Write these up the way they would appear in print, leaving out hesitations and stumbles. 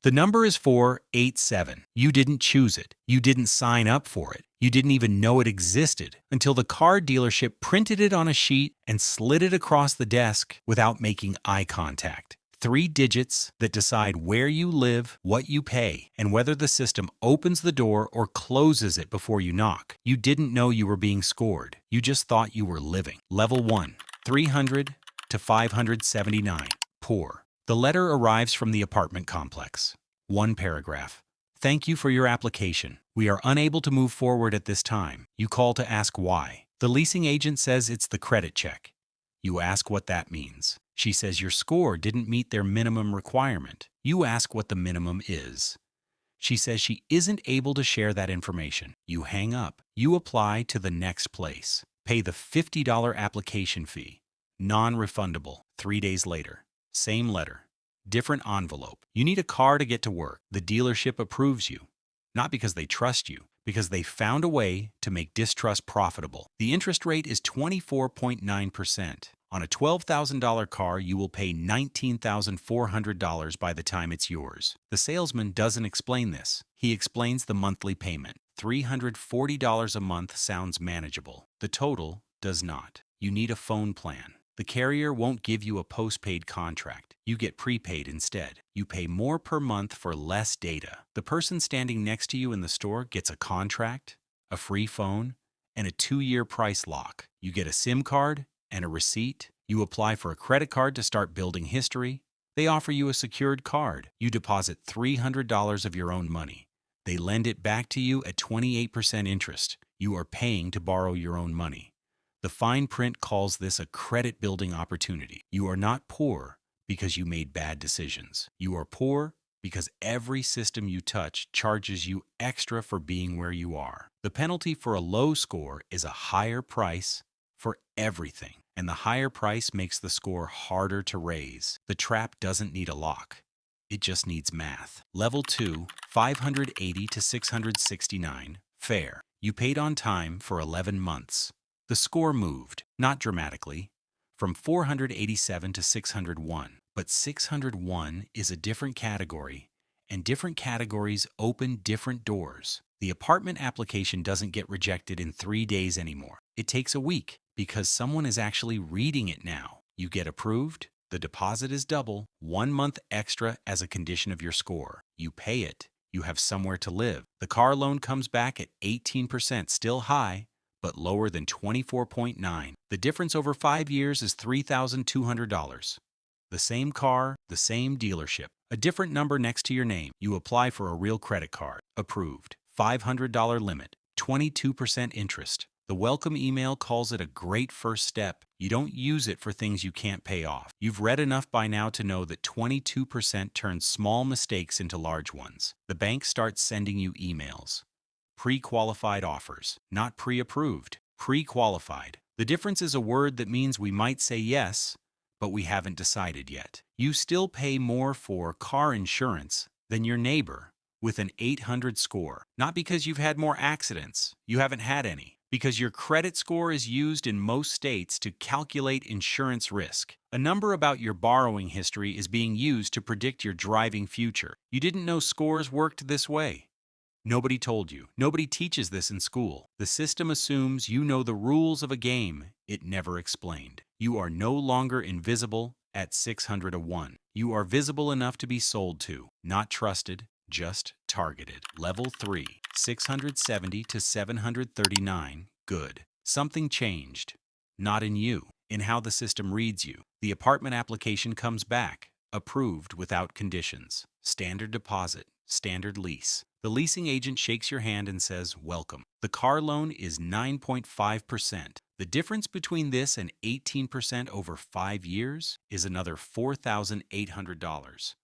The number is 487. You didn't choose it. You didn't sign up for it. You didn't even know it existed until the car dealership printed it on a sheet and slid it across the desk without making eye contact. 3 digits that decide where you live, what you pay, and whether the system opens the door or closes it before you knock. You didn't know you were being scored. You just thought you were living. Level 1, 300 to 579. Poor. The letter arrives from the apartment complex. 1 paragraph. Thank you for your application. We are unable to move forward at this time. You call to ask why. The leasing agent says it's the credit check. You ask what that means. She says your score didn't meet their minimum requirement. You ask what the minimum is. She says she isn't able to share that information. You hang up. You apply to the next place. Pay the $50 application fee. Non-refundable. 3 days later. Same letter. Different envelope. You need a car to get to work. The dealership approves you. Not because they trust you, because they found a way to make distrust profitable. The interest rate is 24.9%. On a $12,000 car, you will pay $19,400 by the time it's yours. The salesman doesn't explain this. He explains the monthly payment. $340 a month sounds manageable. The total does not. You need a phone plan. The carrier won't give you a postpaid contract. You get prepaid instead. You pay more per month for less data. The person standing next to you in the store gets a contract, a free phone, and a 2-year price lock. You get a SIM card and a receipt. You apply for a credit card to start building history. They offer you a secured card. You deposit $300 of your own money. They lend it back to you at 28% interest. You are paying to borrow your own money. The fine print calls this a credit-building opportunity. You are not poor because you made bad decisions. You are poor because every system you touch charges you extra for being where you are. The penalty for a low score is a higher price for everything, and the higher price makes the score harder to raise. The trap doesn't need a lock. It just needs math. Level 2, 580 to 669, fair. You paid on time for 11 months. The score moved, not dramatically, from 487 to 601. But 601 is a different category, and different categories open different doors. The apartment application doesn't get rejected in 3 days anymore. It takes a week because someone is actually reading it now. You get approved, the deposit is double, 1 month extra as a condition of your score. You pay it, you have somewhere to live. The car loan comes back at 18%, still high, but lower than 24.9. The difference over 5 years is $3,200. The same car, the same dealership, a different number next to your name. You apply for a real credit card. Approved. $500 limit. 22% interest. The welcome email calls it a great first step. You don't use it for things you can't pay off. You've read enough by now to know that 22% turns small mistakes into large ones. The bank starts sending you emails. Pre-qualified offers, not pre-approved, pre-qualified. The difference is a word that means we might say yes, but we haven't decided yet. You still pay more for car insurance than your neighbor with an 800 score. Not because you've had more accidents, you haven't had any. Because your credit score is used in most states to calculate insurance risk. A number about your borrowing history is being used to predict your driving future. You didn't know scores worked this way. Nobody told you. Nobody teaches this in school. The system assumes you know the rules of a game it never explained. You are no longer invisible at 601. You are visible enough to be sold to, not trusted, just targeted. Level 3, 670 to 739, good. Something changed. Not in you, in how the system reads you. The apartment application comes back, approved without conditions. Standard deposit, standard lease. The leasing agent shakes your hand and says, welcome. The car loan is 9.5%. The difference between this and 18% over 5 years is another $4,800.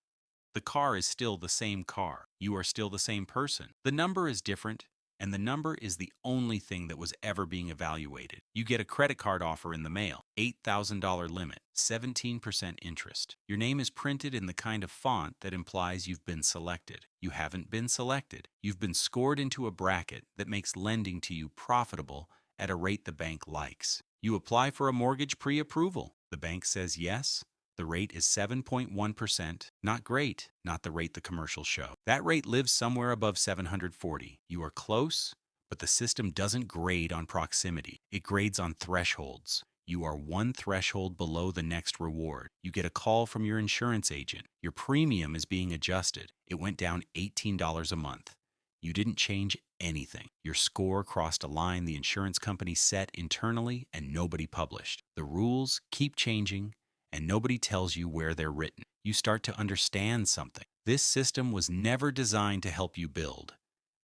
The car is still the same car. You are still the same person. The number is different, and the number is the only thing that was ever being evaluated. You get a credit card offer in the mail, $8,000 limit, 17% interest. Your name is printed in the kind of font that implies you've been selected. You haven't been selected. You've been scored into a bracket that makes lending to you profitable at a rate the bank likes. You apply for a mortgage pre-approval. The bank says yes. The rate is 7.1%. Not great, not the rate the commercials show. That rate lives somewhere above 740. You are close, but the system doesn't grade on proximity. It grades on thresholds. You are one threshold below the next reward. You get a call from your insurance agent. Your premium is being adjusted. It went down $18 a month. You didn't change anything. Your score crossed a line the insurance company set internally and nobody published. The rules keep changing and nobody tells you where they're written. You start to understand something. This system was never designed to help you build.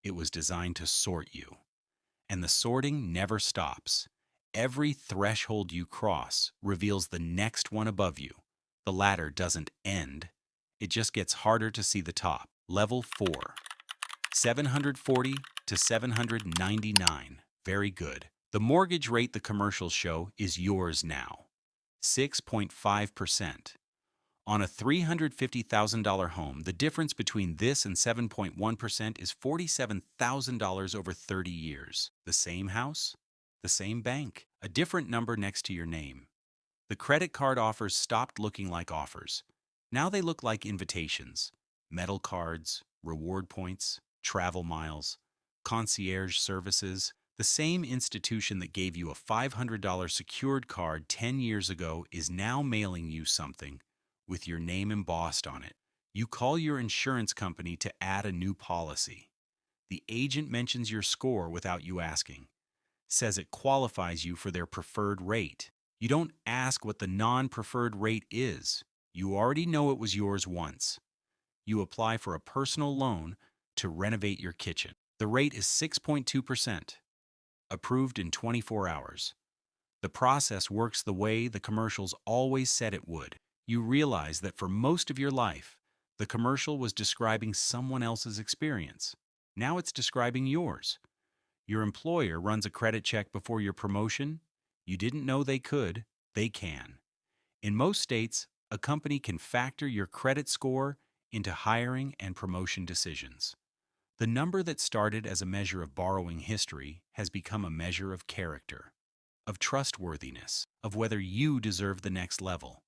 It was designed to sort you. And the sorting never stops. Every threshold you cross reveals the next one above you. The ladder doesn't end. It just gets harder to see the top. Level 4. 740 to 799. Very good. The mortgage rate the commercials show is yours now. 6.5%. On a $350,000 home, the difference between this and 7.1% is $47,000 over 30 years. The same house, the same bank, a different number next to your name. The credit card offers stopped looking like offers. Now they look like invitations. Metal cards, reward points, travel miles, concierge services. The same institution that gave you a $500 secured card 10 years ago is now mailing you something with your name embossed on it. You call your insurance company to add a new policy. The agent mentions your score without you asking, says it qualifies you for their preferred rate. You don't ask what the non-preferred rate is. You already know it was yours once. You apply for a personal loan to renovate your kitchen. The rate is 6.2%. Approved in 24 hours. The process works the way the commercials always said it would. You realize that for most of your life, the commercial was describing someone else's experience. Now it's describing yours. Your employer runs a credit check before your promotion. You didn't know they could, they can. In most states, a company can factor your credit score into hiring and promotion decisions. The number that started as a measure of borrowing history has become a measure of character, of trustworthiness, of whether you deserve the next level.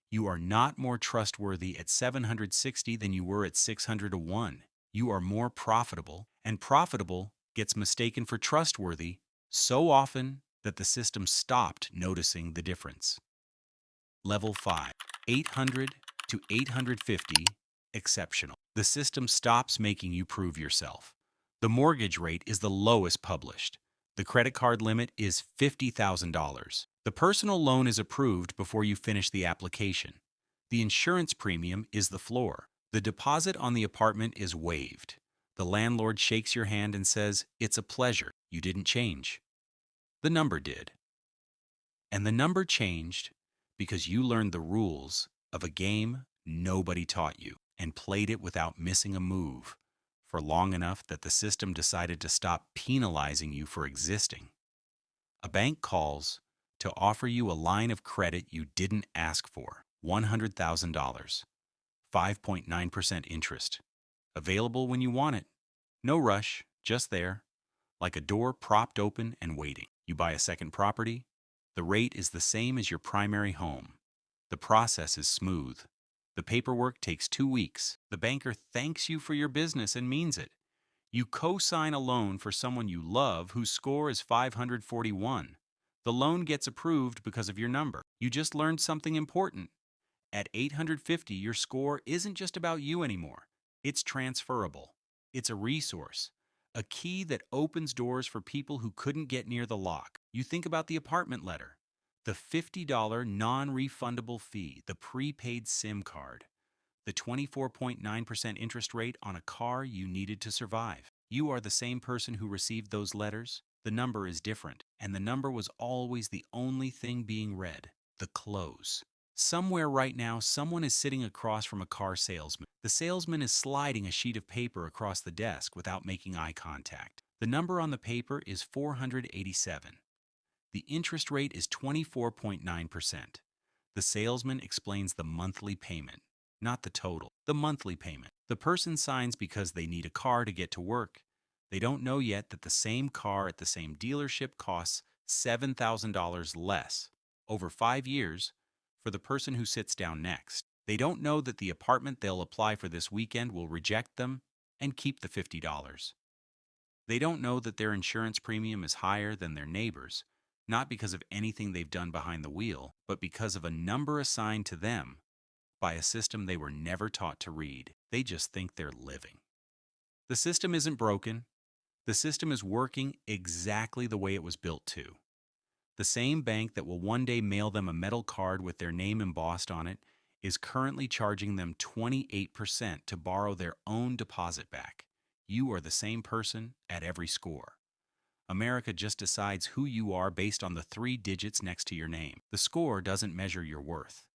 You are not more trustworthy at 760 than you were at 601. You are more profitable, and profitable gets mistaken for trustworthy so often that the system stopped noticing the difference. Level 5. 800 to 850. Exceptional. The system stops making you prove yourself. The mortgage rate is the lowest published. The credit card limit is $50,000. The personal loan is approved before you finish the application. The insurance premium is the floor. The deposit on the apartment is waived. The landlord shakes your hand and says, "It's a pleasure. You didn't change." The number did. And the number changed because you learned the rules of a game nobody taught you and played it without missing a move for long enough that the system decided to stop penalizing you for existing. A bank calls to offer you a line of credit you didn't ask for, $100,000, 5.9% interest. Available when you want it. No rush, just there, like a door propped open and waiting. You buy a second property. The rate is the same as your primary home. The process is smooth. The paperwork takes 2 weeks. The banker thanks you for your business and means it. You co-sign a loan for someone you love whose score is 541. The loan gets approved because of your number. You just learned something important. At 850, your score isn't just about you anymore. It's transferable. It's a resource, a key that opens doors for people who couldn't get near the lock. You think about the apartment letter, the $50 non-refundable fee, the prepaid SIM card, the 24.9% interest rate on a car you needed to survive. You are the same person who received those letters. The number is different, and the number was always the only thing being read, the close. Somewhere right now, someone is sitting across from a car salesman. The salesman is sliding a sheet of paper across the desk without making eye contact. The number on the paper is 487. The interest rate is 24.9%. The salesman explains the monthly payment, not the total, the monthly payment. The person signs because they need a car to get to work. They don't know yet that the same car at the same dealership costs $7,000 less. Over 5 years, for the person who sits down next. They don't know that the apartment they'll apply for this weekend will reject them and keep the $50. They don't know that their insurance premium is higher than their neighbors, not because of anything they've done behind the wheel, but because of a number assigned to them by a system they were never taught to read. They just think they're living. The system isn't broken. The system is working exactly the way it was built to. The same bank that will one day mail them a metal card with their name embossed on it is currently charging them 28% to borrow their own deposit back. You are the same person at every score. America just decides who you are based on the 3 digits next to your name. The score doesn't measure your worth.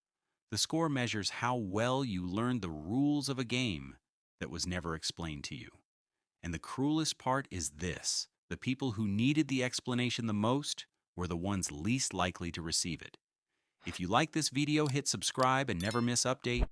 The score measures how well you learned the rules of a game that was never explained to you. And the cruelest part is this: the people who needed the explanation the most were the ones least likely to receive it. If you like this video, hit subscribe and never miss update.